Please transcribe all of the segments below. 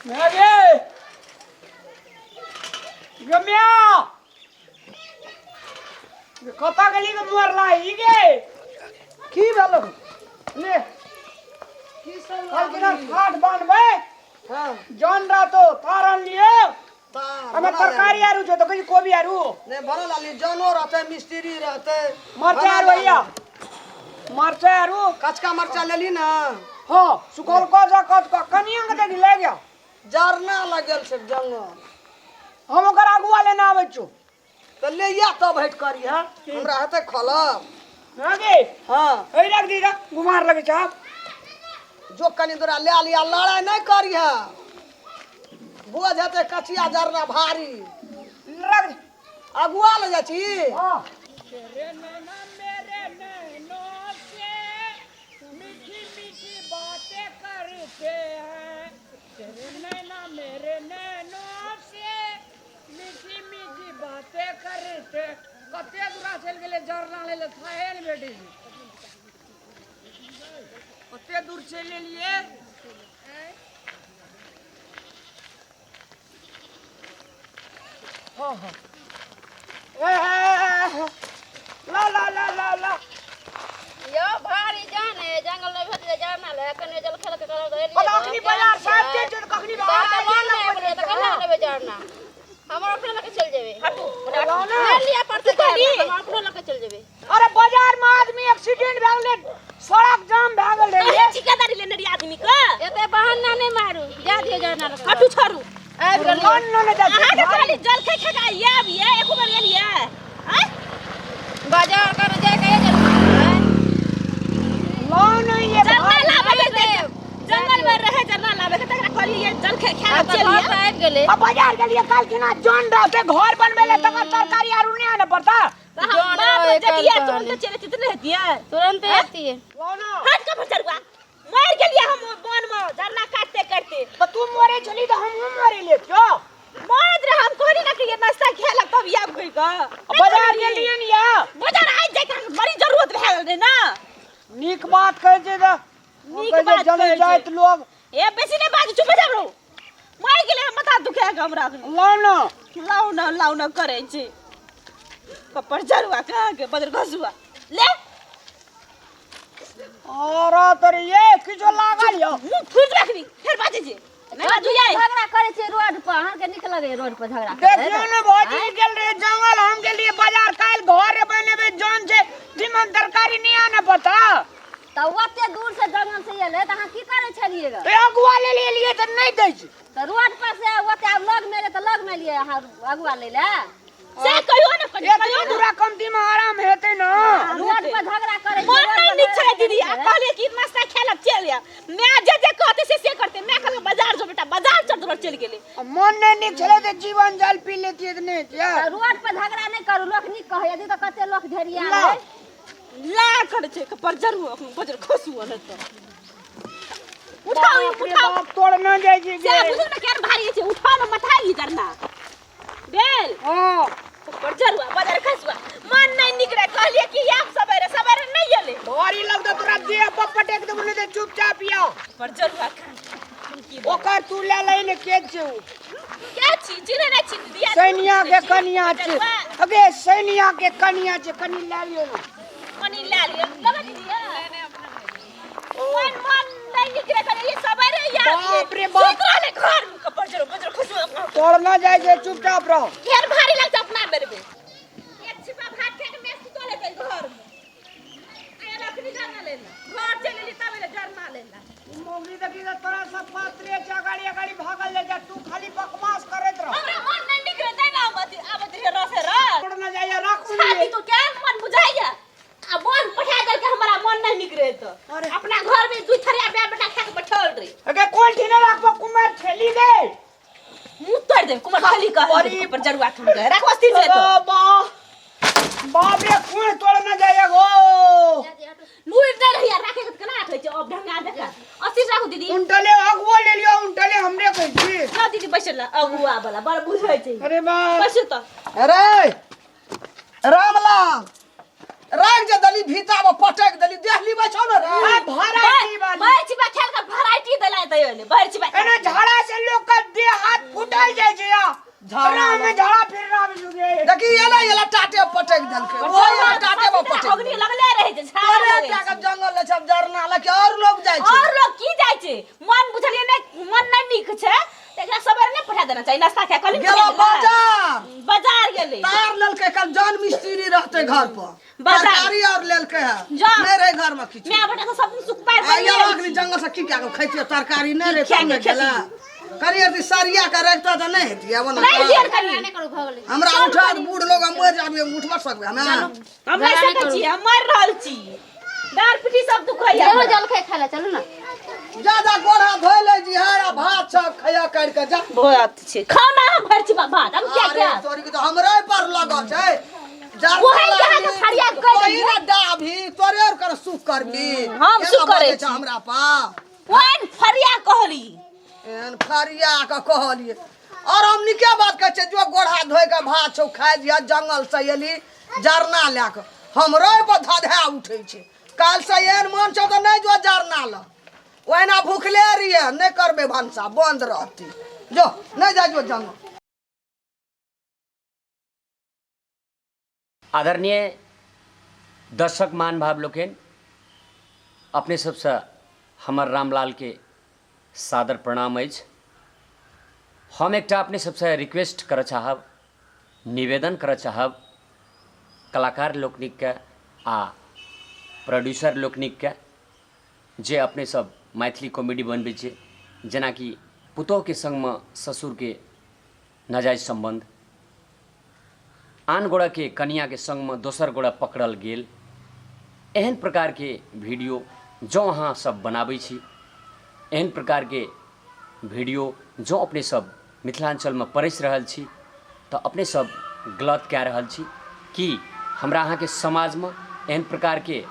Mary! Gamia! कता गली में मरला ही गे की भेलो ले की सब अलगिना खाट बांधबे हां जौन रातो तारन लियो हमें तरकारी आरू जो तो कहीं कोबी आरू ने भरो लाली जौनो रहते मिस्त्री रहते मरचा भैया मरचा आरू कचका मरचा ले ली ना हां सुखल को जा कत का कनिया के दे ले गया जरना लगल से जंग हम ओकर आगुआ लेना आबै छु तो ले या तब भेट करी हां हमरा हते खलब आगे हां ए रख दीदा गुमार लगे छ जो कनी तोरा ले लिया लड़ाई नहीं करी है बोझ हते कचिया जरना भारी रख अगुआ ले जा छी हां तेरे नैना मेरे नैनों से मीठी मीठी बातें करते हैं तेरे नैना मेरे नैनों से मीठी मीठी बातें करते कते दूरा चल गेले जरना ले थाए न बेटी कते दूर चल लिए हां हां ला ला ला ला ला यो भारी जाने जंगल में भेज जाना ले कने जल खेल के कर दे पता अखनी बाजार साहब के जे कखनी बाहर ले तो कने लेबे जाना हमर अपने लेके चल जेबे हटू ना ले लिया पड़ते हम अपने लेके चल जेबे अरे बाजार में आदमी एक्सीडेंट भ गेले सड़क जाम भ गेले ये ठिकादारी लेने री आदमी का एते बहाना नहीं मारू जा दियो जाना हटू छोड़ू आब गेल मन न जा आगे खाली जल खे खा ये अब ये एको बार गेलिए हैं बाजार कर जाए के लो नहीं ये जंगल लावे के जंगल में रहे जरना लावे के तकरा कहली ये जल खे खा चलिए आब गेले अब बाजार के लिए काल किना जॉन रहते घर बनबेले तक तरकारी आरू नहीं आने पड़ता जॉन जतिया तुरंत चले कितने हतिया तुरंत आती है लो ना हट का फचरुआ मर गेलिए हम वन में जरना काटते काटते तो तुम मरे चली तो हम मरे ले क्यों मर रे हम कहली ना कि ये नाश्ता खेला तब याद कोई का बाजार के लिए नहीं है बाजार आज जाके बड़ी जरूरत भ गेल रे ना नीक बात कह जे दा नीक कह बात जले कहै छै। जात लोग ए बेसी नहीं बाज चुप जा रो मर गेले माथा दुखे हमरा लो ना लाउ ना करे छी कपर जरुआ कहां के बदर घसुआ ले और तर ये किछो लागल यो मुंह फुट रखबी फिर बाजे छी ना दुयाई झगड़ा करे छे रोड पर हम के निकल रे रोड पर झगड़ा देखियो ना भौजी गेल रे जंगल हम के लिए बाजार काल घर बनेबे जॉन से दिमन तरकारी नहीं आने पता त ओते दूर से जंगल से एले त हां की करे छलिएगा तो अगुआ ले लिए तो नहीं दै छी त रोड पर से ओते अब लग में रे त लग में लिए हां अगुआ ले ले से कहियो ना ये दूरा कमती में आराम हेते ना रोड पर झगड़ा करे मन नहीं निकले दीदी आ कहले कि नाश्ता खेला चल या मैं जे कहते से करते मैं कहले बाजार जो बेटा बाजार चल गेले मन नहीं निक छले तो जीवन जल पी लेती है नहीं क्या रोड पर झगड़ा नहीं करू लोग नी कहे यदि त कते लोग ढेरिया ला। है ला कर छे पर जरूर बजर खसु न तो उठाओ बाप तोड़ न जाय छी से बुझो ना केन भारी छे उठाओ ना मथाई करना बेल हां पर जरूर बजर खसुआ मन नहीं निकले कहलिए कि आप सवेरे सवेरे नहीं गेले भारी लगदा तोरा देह पर पटक दे बोले चुपचाप या पर जरूर ओकर तू ले लेने के छे क्या चीज जिने ना चीज दिया सैनिया के कनिया छे अबे सैनिया के कनिया छे कनी ले लियो ना मनी ला लियो लगा दीजिए मन नहीं निकले करे ये सवेरे यार बाप रे बाप सुतरा ले घर में कपर जरूर बजर खसुआ तोड़ न जाय छे चुपचाप रहो घेर भारी लगता अपना मेरे पे एक छिपा भात खा के मैं सुतो लेते घर में आया रखनी जाना लेना घर चले ली तब ले जरना लेना मोगली देखी त तोरा सब पात्रे गाड़ी भागल ले जा तू खाली बकवास करत रह हमरा मन नहीं निकले देना आवत रे रसे रा तोड़ न जाय राखू छाती तो क्या मन बुझाइया आ बोल पठा दे के हमरा मन नहीं निकले तो अपना घर में दू थरिया बेटा खा के बैठल रे अगे कोन ठिने राखबो कुमार ठेली दे मुंह तोड़ दे कुमार खाली कह पर जरुआ खन गए रखो स्थिर से तो बाप रे कोन तोड़ न जाय गो लुइर दे रहिया राखे के केना आठै छै अब ढंगा देखा अस्थिर राखो दीदी उंटले अगुआ ले लियो उंटले हमरे कहै छी ना दीदी बैसल अगुआ वाला बड़ बुझै छै अरे बाप बैसु तो अरे रामलाल राख जे दली भीता में पटक दली देख ली बैठो ना रे भराई वाली बैठ बा खेल का वैरायटी दला दे ले बैठ बा एना झाड़ा से लोग का झाड़ा में झाड़ा फिरना भी जुगे देखी ये टाटे पटक देलके ओ ये टाटे में पटक अग्नि लगले रहे छै झाड़ अरे लगे क्या के जंगल ले सब जरना लगे और लोग जाय छै और लोग की जाय छै मन बुझलिए नै मन नै नीक छै त एकरा सबर नै पठा देना चाहिए नाश्ता खा कल गेलो बाजार बाजार गेले तार लेलके कल जान मिस्त्री रहते घर पर बाजार। तरकारी और लेलके है जा। नहीं रहे घर में किछ मैं बेटा को सब दिन सुख पार आ ये अग्नि जंगल से की क्या खैतियो तरकारी नहीं रहे क्या कम क्या गेला करिए ती सरिया के रखता त नहीं हेतिया वो नहीं दियर करी नहीं करू भगले हमरा उठा बूढ़ लोग मर जाबे उठबा सकबे हम हम नहीं सकै छी हम मर रहल छी डार पिटी सब दुख है चलो जलखै खाय ला चलू ना ज्यादा गोड़ा धोइ ले जी हारा भात छ खया कर के जा बहुत छै खाना हम भर छी भात हम क्या क्या अरे तोरी के तो हमरे पर लगा छै ओहे कहा के सरिया कर कोई ना डाभी तोरे और कर सुख करबी हम सुख करे छी हमरा पा कोन फरिया कहली एन फरिया के कहलिए और हमनी क्या बात कहै छै जो गोड़ा धोइ के भात छौ खाइ दिया जंगल से एली जरना ले के हमरो पर धधा उठै छै काल से एन मन छौ त नहीं जो जरना ल ओहिना भूखले रहिए नहीं करबे भंसा बंद रहती जो नहीं जाइयो जंगल आदरणीय दर्शक मान भाव लोकेन अपने सबसे हमर रामलाल के सादर प्रणाम अछि हम एकटा अपने सबसे रिक्वेस्ट करऽ चाहब निवेदन करऽ चाहब कलाकार लोकनिक के आ प्रोड्यूसर लोकनिक के जे अपने सब मैथिली कॉमेडी बनबै छै जेना कि पुतोह के संग में ससुर के नाजायज संबंध आन गोड़ा के कनिया के संग में दोसर गोड़ा पकड़ल गेल एहन प्रकार के वीडियो जो अहाँ सब बनाबै छी एहन प्रकार के वीडियो जो अपने सब मिथिलांचल में परस रहल छी तो अपने सब गलत कह रहल छी कि हमरा अहाँ के समाज में एहन प्रकार के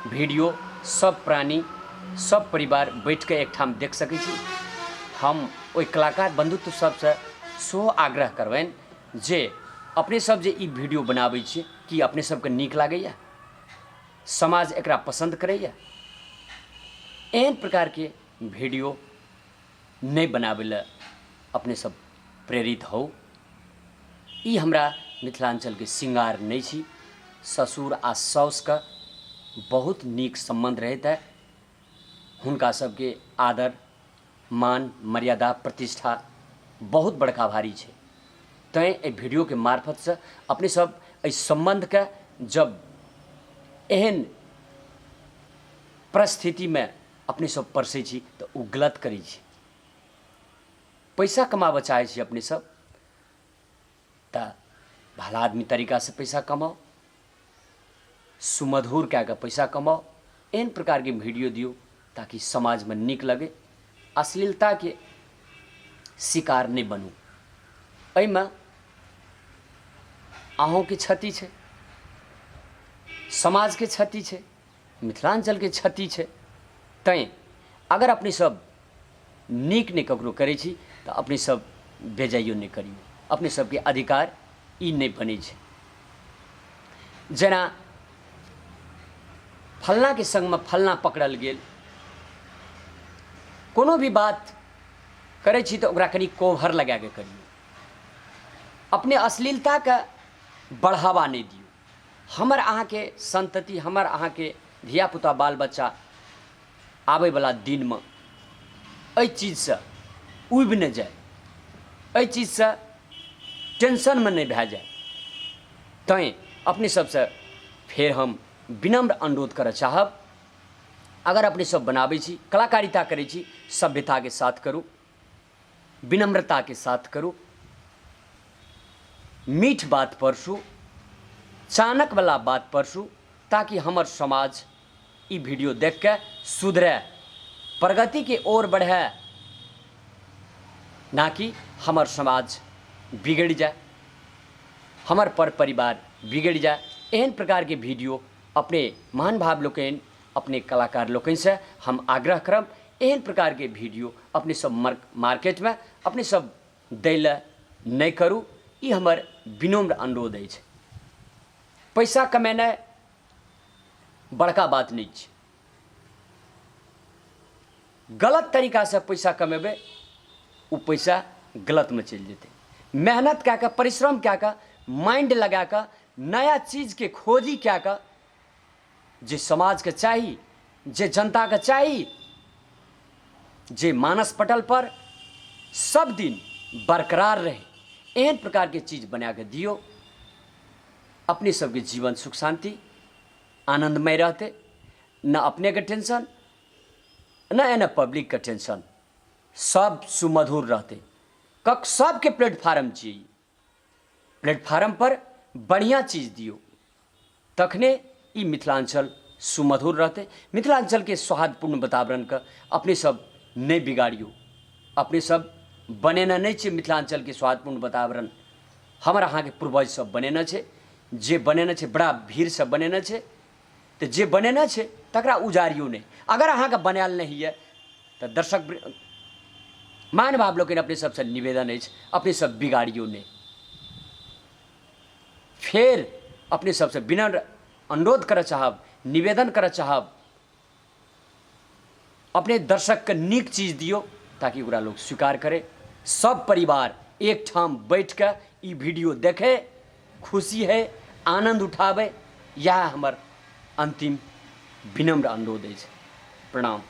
वीडियो सब प्राणी सब परिवार बैठ के एक ठाम देख सकै छी हम ओइ कलाकार बंधुत्व सबसे सेहो आग्रह करबनि जे अपने सब जे ई वीडियो बनाबै छी कि अपने सबके नीक लागैया समाज एकरा पसंद करैया एहन प्रकार के वीडियो नहीं बनाबै ला अपने सब प्रेरित हो ई हमरा मिथिलांचल के सिंगार नहीं छी ससुर आ साउस का बहुत नीक संबंध रहता है हुनका सबके आदर मान मर्यादा प्रतिष्ठा बहुत बड़का भारी है तैं ए वीडियो के मार्फत से अपने सब इस संबंध के जब एहन परिस्थिति में अपने सब परसै छी तो उ गलत करै छी पैसा कमाबऽ चाहै छी अपने सब त भला आदमी तरीका से पैसा कमाओ सुमधुर क्या पैसा कमाओ एहन प्रकार के वीडियो दियो ताकि समाज में नीक लगे अश्लीलता के शिकार नहीं बनू एहिमे अहों के क्षति है समाज के क्षति है मिथिलांचल के क्षति है तैं अगर अपने सब नीक नहीं ककरो करै छी तो अपने सब बेजाइयो नहीं करियो अपने सबके अधिकार ई नहीं बनै छै जेना फलना के संग में फलना पकड़ल गेल कोनो भी बात करै छी तो ओकरा कनी कोभर लगा के करियो अपने अश्लीलता के बढ़ावा नहीं दियो हमर अहाँ के संतति हमर अहाँ के धिया पुता बाल बच्चा आबै वाला दिन में एहि चीज से उब न जाए एहि चीज से टेंशन में नहीं भए जाए तैं अपने सबसे फेर हम विनम्र अनुरोध करऽ चाहब अगर अपने सब बनाबै छी कलाकारिता करै छी सभ्यता के साथ करूँ विनम्रता के साथ करूँ मीठ बात परसू चाणक वाला बात परसू ताकि हमर समाज ई वीडियो देख के सुधरे प्रगति के ओर बढ़े ना कि हमर समाज बिगड़ जाए हमर पर परिवार बिगड़ जाए एहन प्रकार के वीडियो अपने महान भाव लोकन अपने कलाकार लोकन से हम आग्रह करब एहन प्रकार के वीडियो अपने सब मार्केट में अपने सब दै ले नहीं करू ई हमर विनम्र अनुरोध है पैसा कमेनाइ बड़का बात नहीं है गलत तरीका से पैसा कमेबे उ पैसा गलत में चल जेते मेहनत क्या का, परिश्रम क्या का, माइंड लगा का नया चीज के खोजी क्या का, जे समाज के चाहिए, जे जनता के चाहिए, जे मानस पटल पर सब दिन बरकरार रहे एहन प्रकार के चीज बना के दियो। अपने सबके जीवन सुख शांति आनंदमय रहते, न अपने के टेंशन न पब्लिक का टेंशन, सब सुमधुर रहते। कक सबके प्लेटफार्म चाहिए, प्लेटफार्म पर बढ़िया चीज दियो, तखने ई मिथिलांचल सुमधुर रहते। मिथिलांचल के सौहार्दपूर्ण वातावरण का अपने सब नहीं बिगाड़ियो, अपने सब बनेना नहीं छे। मिथिलांचल के सौहार्दपूर्ण वातावरण हमारा यहाँ के पूर्वज सब बनेना छे, जे बनेना छे बड़ा भीड़ से बनेना छे, तो जे बनेना छे तकरा उजारियो नहीं। अगर अहाँ का बनायल नहीं है तो दर्शक मान भाव लोग अपने सबसे निवेदन है अपने सब बिगाड़ियो नहीं। फिर अपने सबसे विनम्र अनुरोध कर चाहब, निवेदन कर चाहब, अपने दर्शक के नीक चीज दियो ताकि ओकरा लोग स्वीकार करे। सब परिवार एक ठाम बैठ के ई वीडियो देखे, खुशी है, आनंद उठावे, यह हमार अंतिम विनम्र अनुरोध है। प्रणाम।